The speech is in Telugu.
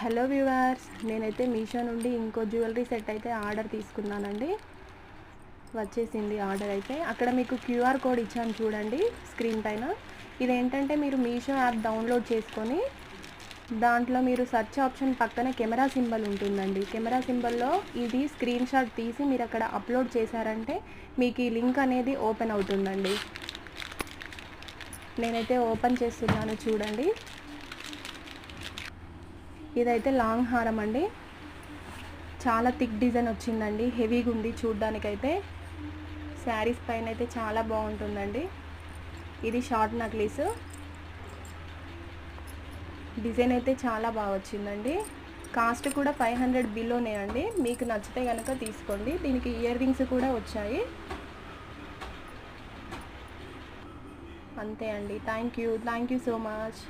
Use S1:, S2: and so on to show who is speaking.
S1: హలో వ్యూవర్స్, నేనైతే మీషో నుండి ఇంకో జ్యువెలరీ సెట్ అయితే ఆర్డర్ తీసుకున్నానండి. వచ్చేసింది ఆర్డర్ అయితే. అక్కడ మీకు క్యూఆర్ కోడ్ ఇచ్చాను చూడండి స్క్రీన్ పైన. ఇదేంటంటే మీరు మీషో యాప్ డౌన్లోడ్ చేసుకొని దాంట్లో మీరు సెర్చ్ ఆప్షన్ పక్కన కెమెరా సింబల్ ఉంటుందండి. కెమెరా సింబల్లో ఇది స్క్రీన్ షాట్ తీసి మీరు అక్కడ అప్లోడ్ చేశారంటే మీకు ఈ లింక్ అనేది ఓపెన్ అవుతుందండి. నేనైతే ఓపెన్ చేస్తున్నాను చూడండి. ఇదైతే లాంగ్ హారం అండి. చాలా థిక్ డిజైన్ వచ్చిందండి. హెవీగా ఉంది చూడ్డానికైతే. శారీస్ పైన అయితే చాలా బాగుంటుందండి. ఇది షార్ట్ నక్లీస్. డిజైన్ అయితే చాలా బాగా వచ్చిందండి. కాస్ట్ కూడా 500 బిలోనే అండి. మీకు నచ్చితే కనుక తీసుకోండి. దీనికి ఇయర్ రింగ్స్ కూడా వచ్చాయి. అంతే అండి. Thank you so much.